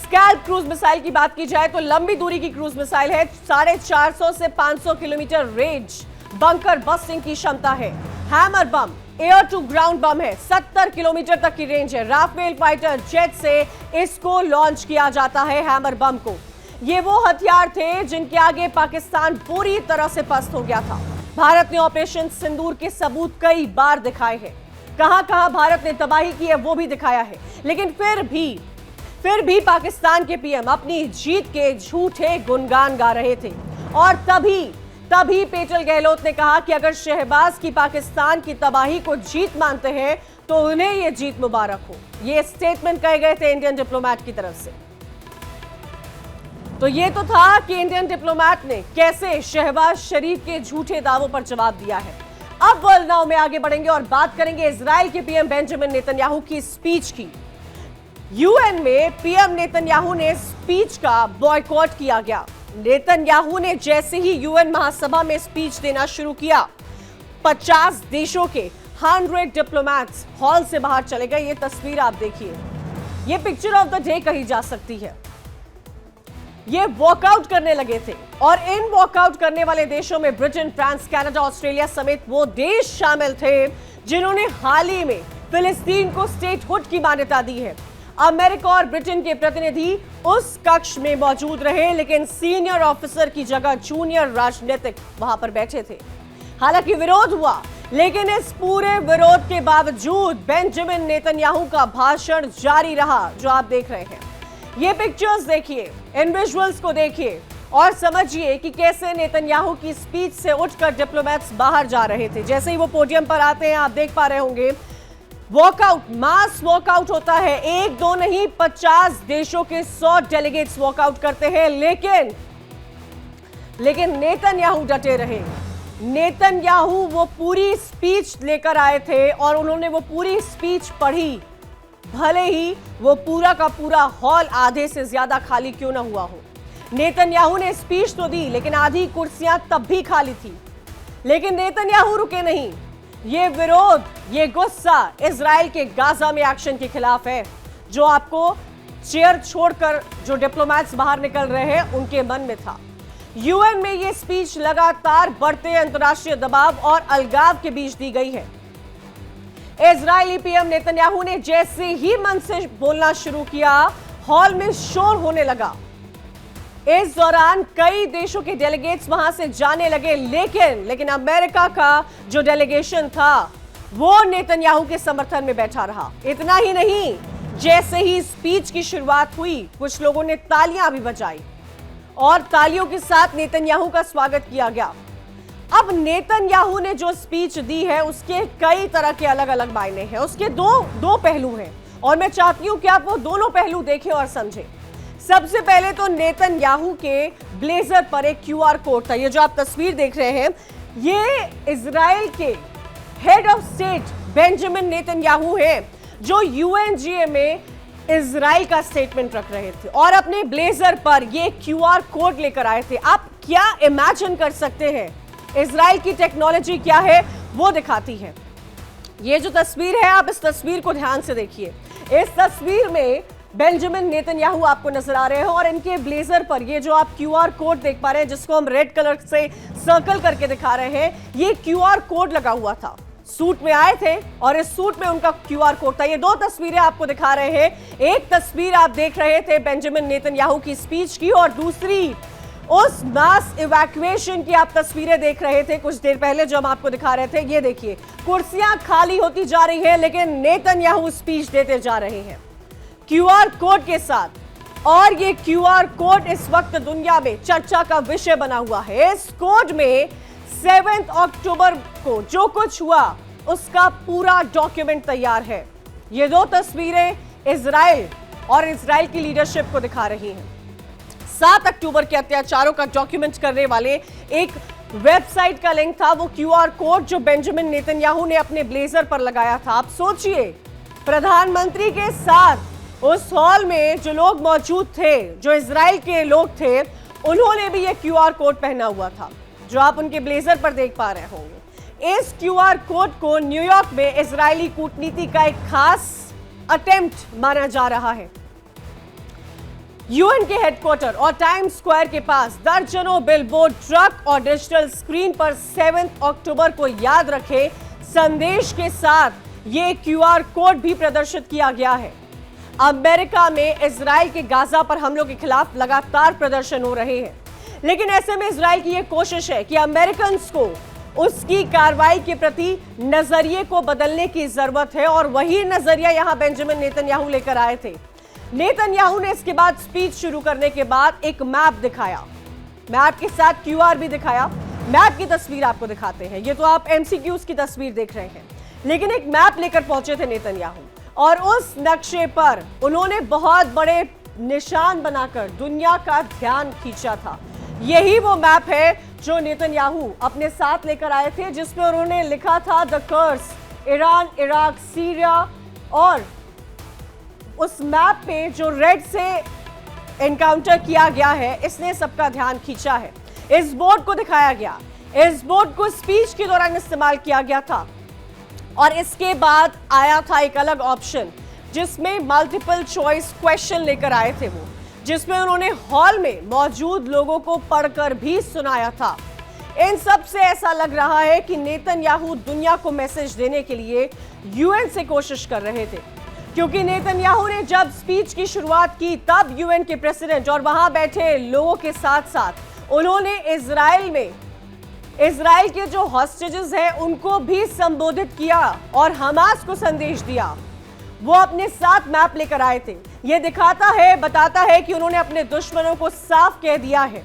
स्कैल्प क्रूज मिसाइल की बात की जाए तो लंबी दूरी की क्रूज मिसाइल है, 450 से 500 किलोमीटर रेंज, बंकर बस्टिंग की क्षमता है। Hammer bomb air to ground bomb है, 70 किलोमीटर तक की रेंज है। राफेल फाइटर जेट से इसको लॉन्च किया जाता है हैमर बम को। ये वो हथियार थे जिनके आगे पाकिस्तान पूरी तरह से पस्त हो गया था। भारत ने ऑपरेशन सिंदूर के सबूत कई बार दिखाए हैं, कहां-कहां भारत ने तबाही की है वो भी दिखाया है, लेकिन फिर भी पाकिस्तान के पीएम अपनी जीत के झूठे गुणगान गा रहे थे। और तभी पेटल गहलोत ने कहा कि अगर शहबाज की पाकिस्तान की तबाही को जीत मानते हैं तो उन्हें यह जीत मुबारक हो। यह स्टेटमेंट कहे गए थे इंडियन डिप्लोमैट की तरफ से। तो ये तो था कि इंडियन डिप्लोमैट ने कैसे शहबाज शरीफ के झूठे दावों पर जवाब दिया है। अब वर्ल्ड नाउ में आगे बढ़ेंगे और बात करेंगे इजराइल के पीएम बेंजामिन नेतन्याहू की स्पीच की। यूएन में पीएम नेतन्याहू ने स्पीच का बॉयकॉट किया गया। नेतन्याहू ने जैसे ही यूएन महासभा में स्पीच देना शुरू किया, 50 देशों के 100 डिप्लोमैट्स हॉल से बाहर चले गए। ये तस्वीर आप देखिए, ये पिक्चर ऑफ द डे कही जा सकती है। ये वॉकआउट करने लगे थे और इन वॉकआउट करने वाले देशों में ब्रिटेन, फ्रांस, कनाडा, ऑस्ट्रेलिया समेत वो देश शामिल थे जिन्होंने हाल ही में फिलिस्तीन को स्टेटहुड की मान्यता दी है। अमेरिका और ब्रिटेन के प्रतिनिधि उस कक्ष में मौजूद रहे, लेकिन सीनियर ऑफिसर की जगह जूनियर राजनीतिक वहां पर बैठे थे। हालांकि विरोध हुआ, लेकिन इस पूरे विरोध के बावजूद बेंजामिन नेतन्याहू का भाषण जारी रहा, जो आप देख रहे हैं। ये पिक्चर्स देखिए, इन विजुअल्स को देखिए और समझिए कि कैसे नेतन्याहू की स्पीच से उठकर डिप्लोमैट्स बाहर जा रहे थे। जैसे ही वो पोडियम पर आते हैं, आप देख पा रहे होंगे, वॉकआउट, मास वॉकआउट होता है। 1 2 नहीं, 50 देशों के 100 डेलीगेट्स वॉकआउट करते हैं, लेकिन नेतन्याहू डटे रहे। नेतन्याहू वो पूरी स्पीच लेकर आए थे और उन्होंने वो पूरी स्पीच पढ़ी, भले ही वो पूरा का पूरा हॉल आधे से ज्यादा खाली क्यों ना हुआ हो। नेतन्याहू ने स्पीच तो दी, लेकिन आधी कुर्सियां तब भी खाली थी। लेकिन नेतन्याहू रुके नहीं। ये विरोध, ये गुस्सा इजराइल के गाजा में एक्शन के खिलाफ है, जो आपको चेयर छोड़कर जो डिप्लोमैट्स बाहर निकल रहे हैं उनके मन में था। यूएन में ये स्पीच लगातार बढ़ते अंतर्राष्ट्रीय दबाव और अलगाव के बीच दी गई है। इजरायली पीएम नेतन्याहू ने जैसे ही मंच से बोलना शुरू किया, हॉल में शोर होने लगा। इस दौरान कई देशों के डेलीगेट्स वहां से जाने लगे, लेकिन अमेरिका का जो डेलीगेशन था वो नेतन्याहू के समर्थन में बैठा रहा। इतना ही नहीं, जैसे ही स्पीच की शुरुआत हुई कुछ लोगों ने तालियां भी बजाई और तालियों के साथ नेतन्याहू का स्वागत किया गया। अब नेतन्याहू ने जो स्पीच दी है उसके कई तरह के अलग अलग मायने हैं, उसके दो पहलू हैं और मैं चाहती हूं कि आप वो दोनों पहलू देखें और समझें। सबसे पहले तो नेतन्याहू के ब्लेजर पर एक क्यूआर कोड था। ये जो आप तस्वीर देख रहे हैं, ये इजराइल के head of state Benjamin Netanyahu हैं जो यूएनजीए में इजराइल का स्टेटमेंट रख रहे थे और अपने ब्लेजर पर ये क्यूआर कोड लेकर आए थे। आप क्या इमेजिन कर सकते हैं? इजराइल की टेक्नोलॉजी क्या है वो दिखाती है। ये जो तस्वीर है, आप इस तस्वीर को ध्यान से देखिए। इस तस्वीर में बेंजामिन नेतन्याहू आपको नजर आ रहे हैं और इनके ब्लेजर पर ये जो आप क्यूआर कोड देख पा रहे हैं, जिसको हम रेड कलर से सर्कल करके दिखा रहे हैं, ये क्यूआर कोड लगा हुआ था। सूट में आए थे और इस सूट में उनका क्यूआर कोड था। ये दो तस्वीरें आपको दिखा रहे हैं। एक तस्वीर आप देख रहे थे बेंजामिन नेतन्याहू की स्पीच की और दूसरी उस मास इवैक्यूएशन की आप तस्वीरें देख रहे थे कुछ देर पहले जो हम आपको दिखा रहे थे। ये देखिए, कुर्सियां खाली होती जा रही हैं लेकिन नेतन्याहू स्पीच देते जा रहे हैं क्यूआर कोड के साथ। और ये क्यूआर कोड इस वक्त दुनिया में चर्चा का विषय बना हुआ है। इस कोड में 7 अक्टूबर को जो कुछ हुआ उसका पूरा डॉक्यूमेंट तैयार है। ये दो तस्वीरें इजराइल और इजराइल की लीडरशिप को दिखा रही हैं। 7 अक्टूबर के अत्याचारों का डॉक्यूमेंट करने वाले एक वेबसाइट का लिंक था वो क्यूआर कोड जो बेंजामिन नेतन्याहू ने अपने ब्लेजर पर लगाया था। आप सोचिए, प्रधानमंत्री के साथ उस हॉल में जो लोग मौजूद थे, जो इजराइल के लोग थे, उन्होंने भी ये क्यूआर कोड पहना हुआ था जो आप उनके ब्लेजर पर देख पा रहे होंगे। इस क्यूआर कोड को न्यूयॉर्क में इजरायली कूटनीति का एक खास अटेम्प्ट माना जा रहा है। यूएन के हेडक्वार्टर और टाइम्स स्क्वायर के पास दर्जनों बिलबोर्ड, ट्रक और डिजिटल स्क्रीन पर 7 अक्टूबर को याद रखे संदेश के साथ ये क्यूआर कोड भी प्रदर्शित किया गया है। अमेरिका में इजराइल के गाजा पर हमलों के खिलाफ लगातार प्रदर्शन हो रहे हैं, लेकिन ऐसे में इजराइल की यह कोशिश है कि अमेरिकन को उसकी कार्रवाई के प्रति नजरिए को बदलने की जरूरत है और वही नजरिया यहां बेंजामिन नेतन्याहू लेकर आए थे। नेतन्याहू ने इसके बाद स्पीच शुरू करने के बाद एक मैप दिखाया, मैप के साथ क्यूआर भी दिखाया। मैप की तस्वीर आपको दिखाते हैं। ये तो आप एमसीक्यूज की तस्वीर देख रहे हैं, लेकिन एक मैप लेकर पहुंचे थे नेतन्याहू और उस नक्शे पर उन्होंने बहुत बड़े निशान बनाकर दुनिया का ध्यान खींचा था। यही वो मैप है जो नेतन्याहू अपने साथ लेकर आए थे, जिसमें उन्होंने लिखा था the Kurds, Iran, Iraq, Syria. और उस मैप पे जो रेड से एनकाउंटर किया गया है, इसने सबका ध्यान खींचा है। इस बोर्ड को दिखाया गया, इस बोर्ड को स्पीच के दौरान इस्तेमाल किया गया था और इसके बाद आया था एक अलग ऑप्शन जिसमें मल्टीपल चॉइस क्वेश्चन लेकर आए थे वो, जिसमें उन्होंने हॉल में मौजूद लोगों को पढ़कर भी सुनाया था। इन सब से ऐसा लग रहा है कि नेतन्याहू दुनिया को मैसेज देने के लिए यूएन से कोशिश कर रहे थे, क्योंकि नेतन्याहू ने जब स्पीच की शुरुआत की तब यूएन के प्रेसिडेंट और वहां बैठे लोगों के साथ साथ उन्होंने इजराइल के जो हॉस्टेजेस हैं उनको भी संबोधित किया और हमास को संदेश दिया। वो अपने साथ मैप लेकर आए थे। ये दिखाता है, बताता है कि उन्होंने अपने दुश्मनों को साफ कह दिया है।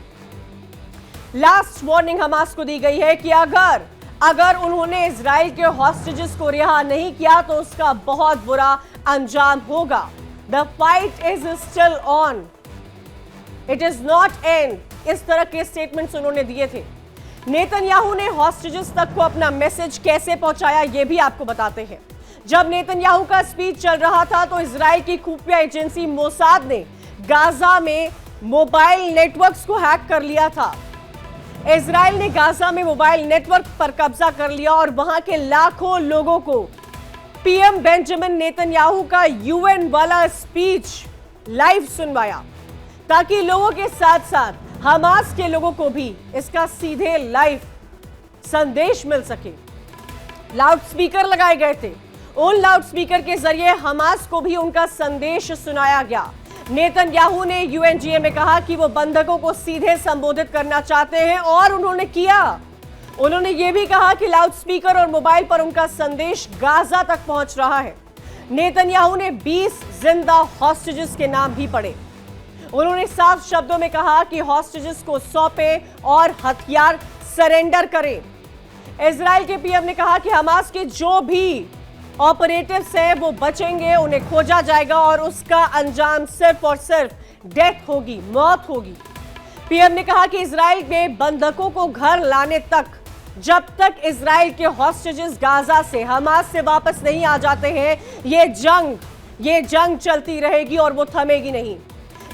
लास्ट वार्निंग हमास को दी गई है कि अगर उन्होंने इजराइल के हॉस्टेजेस को रिहा नहीं किया तो उसका बहुत बुरा अंजाम होगा। The fight is still on, it is not and. इस तरह के स्टेटमेंट्स उन्होंने दिए थे। नेतन्याहू ने हॉस्टेजेस तक को अपना मैसेज कैसे पहुंचाया ये भी आपको बताते हैं। जब नेतन्याहू का स्पीच चल रहा था तो इजराइल की खुफिया एजेंसी मोसाद ने गाजा में मोबाइल नेटवर्क्स को हैक कर लिया था। इजराइल ने गाजा में मोबाइल नेटवर्क पर कब्जा कर लिया और वहां के लाखों लोगों को पीएम बेंजामिन नेतन्याहू का यूएन वाला स्पीच लाइव सुनवाया, ताकि लोगों के साथ साथ हमास के लोगों को भी इसका सीधे लाइव संदेश मिल सके। लाउडस्पीकर लगाए गए थे, उन लाउडस्पीकर के जरिए हमास को भी उनका संदेश सुनाया गया। नेतन्याहू ने यूएनजीए में कहा कि वो बंधकों को सीधे संबोधित करना चाहते हैं और उन्होंने किया। उन्होंने यह भी कहा कि लाउडस्पीकर और मोबाइल पर उनका संदेश गाजा तक पहुंच रहा है। नेतन्याहू ने 20 जिंदा हॉस्टेजेस के नाम भी पढ़े। उन्होंने साफ शब्दों में कहा कि हॉस्टेजेस को सौंपें और हथियार सरेंडर करें। इजराइल के पीएम ने कहा कि हमास के जो भी ऑपरेटिव्स हैं वो बचेंगे, उन्हें खोजा जाएगा और उसका अंजाम सिर्फ और सिर्फ डेथ होगी, मौत होगी। पीएम ने कहा कि इजराइल में बंधकों को घर लाने तक, जब तक इजराइल के हॉस्टेजेस गाजा से, हमास से वापस नहीं आ जाते हैं, ये जंग चलती रहेगी और वो थमेगी नहीं।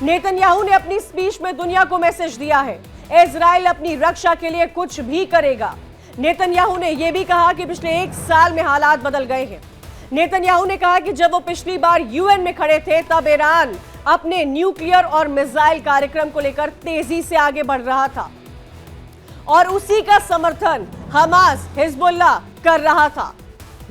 नेतन्याहू ने अपनी स्पीच में दुनिया को मैसेज दिया है, इजराइल अपनी रक्षा के लिए कुछ भी करेगा। नेतन्याहू ने यह भी कहा कि पिछले 1 साल में हालात बदल गए हैं। नेतन्याहू ने कहा कि जब वो पिछली बार यूएन में खड़े थे तब ईरान अपने न्यूक्लियर और मिसाइल कार्यक्रम को लेकर तेजी से आगे बढ़ रहा था और उसी का समर्थन हमास, हिजबुल्लाह कर रहा था।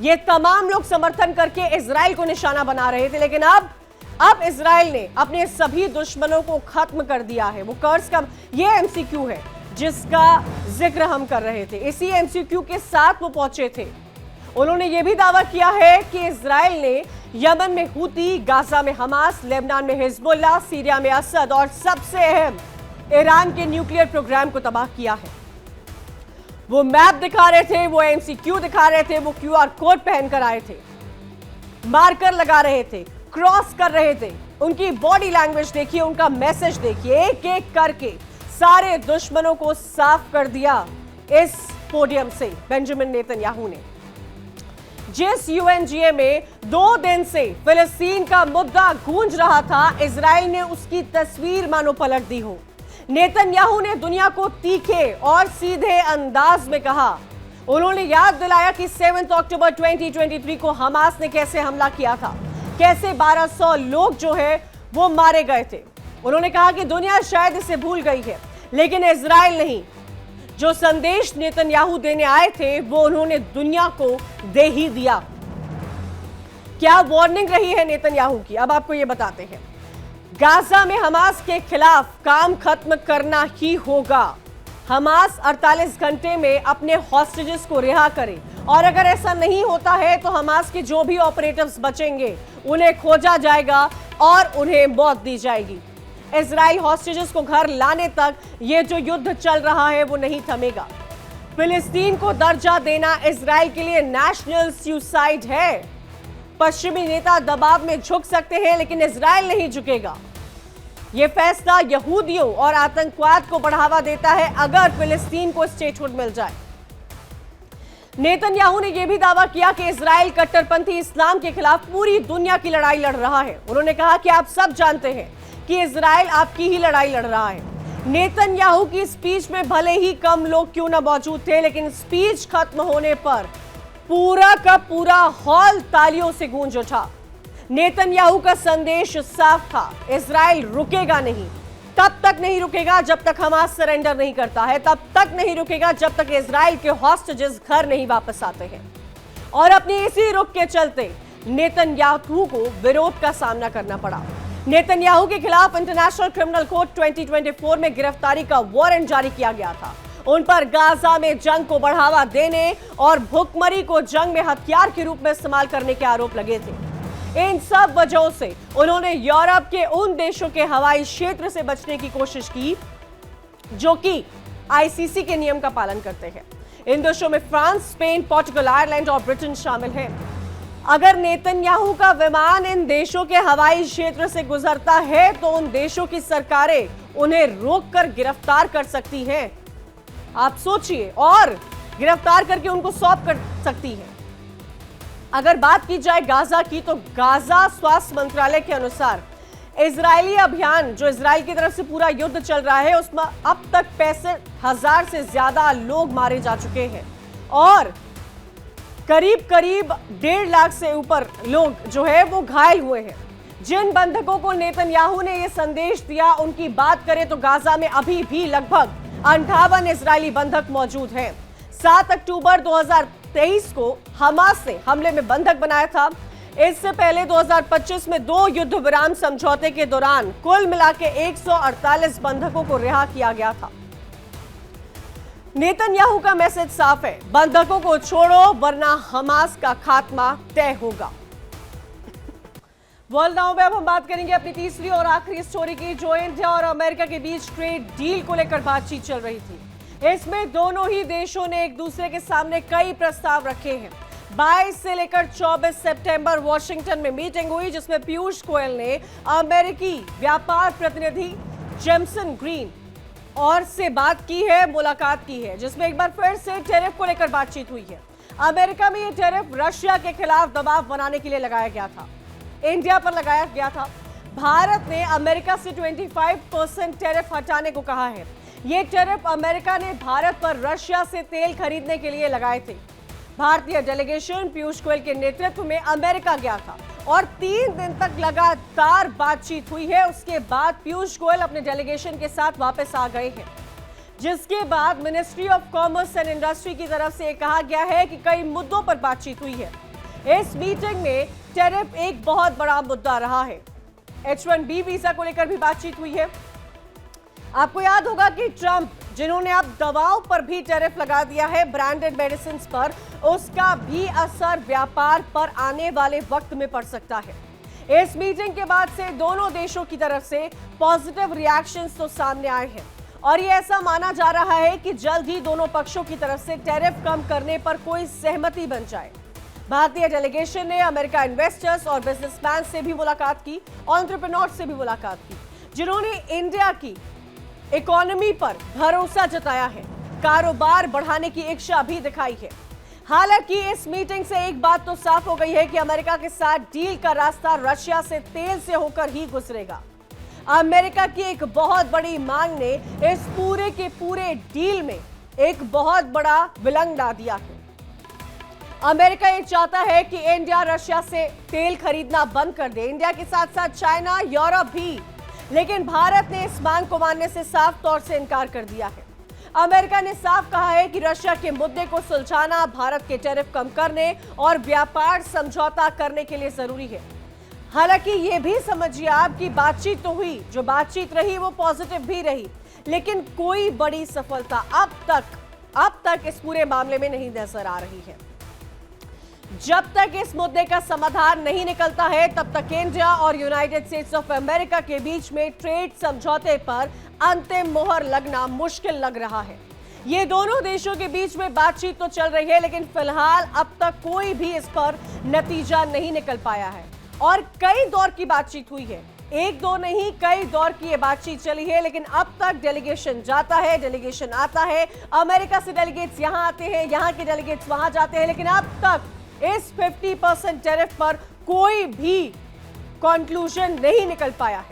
ये तमाम लोग समर्थन करके इजराइल को निशाना बना रहे थे, लेकिन अब इजराइल ने अपने सभी दुश्मनों को खत्म कर दिया है। वो कर्ज का ये एमसीक्यू है जिसका जिक्र हम कर रहे थे, इसी एमसीक्यू के साथ वो पहुंचे थे। उन्होंने ये भी दावा किया है कि इजराइल ने यमन में हूती, गाजा में हमास, लेबनान में हिजबुल्लाह, सीरिया में असद और सबसे अहम ईरान के न्यूक्लियर प्रोग्राम को तबाह किया है। वो मैप दिखा रहे थे, वो एमसीक्यू दिखा रहे थे, वो क्यूआर कोड पहनकर आए थे, मार्कर लगा रहे थे, क्रॉस कर रहे थे। उनकी बॉडी लैंग्वेज देखिए, उनका मैसेज देखिए, एक एक करके सारे दुश्मनों को साफ कर दिया इस पोडियम से बेंजामिन नेतन्याहू ने। जिस यूएनजीए में 2 दिन से फिलिस्तीन का मुद्दा गूंज रहा था, इजराइल ने उसकी तस्वीर मानो पलट दी हो। नेतन्याहू ने दुनिया को तीखे और सीधे अंदाज में कहा। उन्होंने याद दिलाया कि 7 अक्टूबर 2023 को हमास ने कैसे हमला किया था, कैसे 1200 लोग जो है वो मारे गए थे। उन्होंने कहा कि दुनिया शायद इसे भूल गई है, लेकिन इजराइल नहीं। जो संदेश नेतन्याहू देने आए थे वो उन्होंने दुनिया को दे ही दिया। क्या वार्निंग रही है नेतन्याहू की, अब आपको ये बताते हैं। गाजा में हमास के खिलाफ काम खत्म करना ही होगा। हमास 48 घंटे में अपने हॉस्टेजेस को रिहा करे और अगर ऐसा नहीं होता है तो हमास के जो भी ऑपरेटिव्स बचेंगे उन्हें खोजा जाएगा और उन्हें मौत दी जाएगी। इजराइल हॉस्टेजेस को घर लाने तक ये जो युद्ध चल रहा है वो नहीं थमेगा। फिलिस्तीन को दर्जा देना इजराइल के लिए नेशनल सुसाइड है। पश्चिमी नेता दबाव में झुक सकते हैं लेकिन इजराइल नहीं झुकेगा। यह फैसला यहूदियों और आतंकवाद को बढ़ावा देता है अगर फिलिस्तीन को स्टेटहुड मिल जाए। नेतन्याहू ने यह भी दावा किया कि इजराइल कट्टरपंथी इस्लाम के खिलाफ पूरी दुनिया की लड़ाई लड़ रहा है। उन्होंने कहा कि आप सब जानते हैं कि इजराइल आपकी ही लड़ाई लड़ रहा है। नेतन्याहू की स्पीच में भले ही कम लोग क्यों न मौजूद थे, लेकिन स्पीच खत्म होने पर पूरा का पूरा हॉल तालियों से गूंज उठा। नेतन्याहू का संदेश साफ था, इजराइल रुकेगा नहीं। तब तक नहीं रुकेगा जब तक हमास सरेंडर नहीं करता है, तब तक नहीं रुकेगा जब तक इजराइल के हॉस्टेजेस घर नहीं वापस आते हैं। और अपनी इसी रुख के चलते नेतन्याहू को विरोध का सामना करना पड़ा। नेतन्याहू के खिलाफ इंटरनेशनल क्रिमिनल कोर्ट 2024 में गिरफ्तारी का वारंट जारी किया गया था। उन पर गाजा में जंग को बढ़ावा देने और भुखमरी को जंग में हथियार के रूप में इस्तेमाल करने के आरोप लगे थे। इन सब वजहों से उन्होंने यूरोप के उन देशों के हवाई क्षेत्र से बचने की कोशिश की जो कि आईसीसी के नियम का पालन करते हैं। इन देशों में फ्रांस, स्पेन, पोर्टुगल, आयरलैंड और ब्रिटेन शामिल हैं। अगर नेतन्याहू का विमान इन देशों के हवाई क्षेत्र से गुजरता है तो उन देशों की सरकारें उन्हें रोककर गिरफ्तार कर सकती हैं। आप सोचिए, और गिरफ्तार करके उनको सौंप कर सकती है। अगर बात की जाए गाजा की, तो गाजा स्वास्थ्य मंत्रालय के अनुसार इजरायली अभियान जो इजराइल की तरफ से पूरा युद्ध चल रहा है उसमें अब तक 65,000 से ज्यादा लोग मारे जा चुके हैं और करीब 1.5 लाख से ऊपर लोग जो है वो घायल हुए हैं। जिन बंधकों को नेतन्याहू ने यह संदेश दिया उनकी बात करें तो गाजा में अभी भी लगभग 58 इजरायली बंधक मौजूद हैं। 7 अक्टूबर 2023 को हमास ने हमले में बंधक बनाया था। इससे पहले 2025 में 2 युद्ध विराम समझौते के दौरान कुल मिलाकर 148 बंधकों को रिहा किया गया था। नेतन्याहू का मैसेज साफ है, बंधकों को छोड़ो वरना हमास का खात्मा तय होगा। वर्ल्ड नाउ में अब हम बात करेंगे अपनी तीसरी और आखिरी स्टोरी की, जो इंडिया और अमेरिका के बीच ट्रेड डील को लेकर बातचीत चल रही थी। इसमें दोनों ही देशों ने एक दूसरे के सामने कई प्रस्ताव रखे हैं। 22 से लेकर 24 सितंबर वॉशिंगटन में मीटिंग हुई, जिसमें पीयूष गोयल ने अमेरिकी व्यापार प्रतिनिधि जेमसन ग्रीन और से बात की है, मुलाकात की है, जिसमें एक बार फिर से टैरिफ को लेकर बातचीत हुई है। अमेरिका में यह टैरिफ रशिया के खिलाफ दबाव बनाने के लिए लगाया गया था, इंडिया पर लगाया गया था। भारत ने अमेरिका से 25% टैरिफ हटाने को कहा है। यह टैरिफ अमेरिका ने भारत पर रशिया से तेल खरीदने के लिए लगाए थे। भारतीय डेलीगेशन पीयूष गोयल के नेतृत्व में अमेरिका गया था और 3 दिन तक लगातार बातचीत हुई है। उसके बाद पीयूष गोयल अपने डेलीगेशन के साथ वापस आ गए हैं, जिसके बाद ministry of commerce and industry की तरफ से कहा गया है कि कई मुद्दों पर बातचीत हुई है। इस मीटिंग में टैरिफ एक बहुत बड़ा मुद्दा रहा है। H-1B वीजा को लेकर भी बातचीत हुई है। आपको याद होगा कि ट्रंप, जिन्होंने अब दवाओं पर भी टैरिफ लगा दिया है, ब्रांडेड मेडिसिन पर, उसका भी असर व्यापार पर आने वाले वक्त में पड़ सकता है। इस मीटिंग के बाद से दोनों देशों की तरफ से पॉजिटिव रिएक्शंस तो सामने आए हैं और ये ऐसा माना जा रहा है कि जल्द ही दोनों पक्षों की तरफ से टैरिफ कम करने पर कोई सहमति बन जाए। भारतीय डेलीगेशन ने अमेरिका इन्वेस्टर्स और बिजनेसमैन से भी मुलाकात की, एंटरप्रेन्योर से भी मुलाकात की, जिन्होंने इंडिया की इकोनॉमी पर भरोसा जताया है, कारोबार बढ़ाने की इच्छा भी दिखाई है। हालांकि इस मीटिंग से एक बात तो साफ हो गई है कि अमेरिका के साथ डील का रास्ता रशिया से तेल से होकर ही गुजरेगा। अमेरिका की एक बहुत बड़ी मांग ने इस पूरे के पूरे डील में एक बहुत बड़ा विलंब ला दिया है। अमेरिका ये चाहता है कि इंडिया रशिया से तेल खरीदना बंद कर दे, इंडिया के साथ साथ चाइना, यूरोप भी, लेकिन भारत ने इस मांग को मानने से साफ तौर से इनकार कर दिया है। अमेरिका ने साफ कहा है कि रशिया के मुद्दे को सुलझाना भारत के टैरिफ कम करने और व्यापार समझौता करने के लिए जरूरी है। हालांकि ये भी समझिए आप कि बातचीत तो हुई, जो बातचीत रही वो पॉजिटिव भी रही, लेकिन कोई बड़ी सफलता अब तक इस पूरे मामले में नहीं नजर आ रही है। जब तक इस मुद्दे का समाधान नहीं निकलता है, तब तक इंडिया और यूनाइटेड स्टेट्स ऑफ अमेरिका के बीच में ट्रेड समझौते पर अंतिम मोहर लगना मुश्किल लग रहा है। ये दोनों देशों के बीच में बातचीत तो चल रही है, लेकिन फिलहाल अब तक कोई भी इस पर नतीजा नहीं निकल पाया है और कई दौर की बातचीत हुई है। एक दो नहीं, कई दौर की ये बातचीत चली है, लेकिन अब तक डेलीगेशन जाता है, डेलीगेशन आता है, अमेरिका से डेलीगेट्स यहां आते हैं, यहां के डेलीगेट्स वहां जाते हैं, लेकिन अब तक इस 50% टैरिफ पर कोई भी कंक्लूजन नहीं निकल पाया है।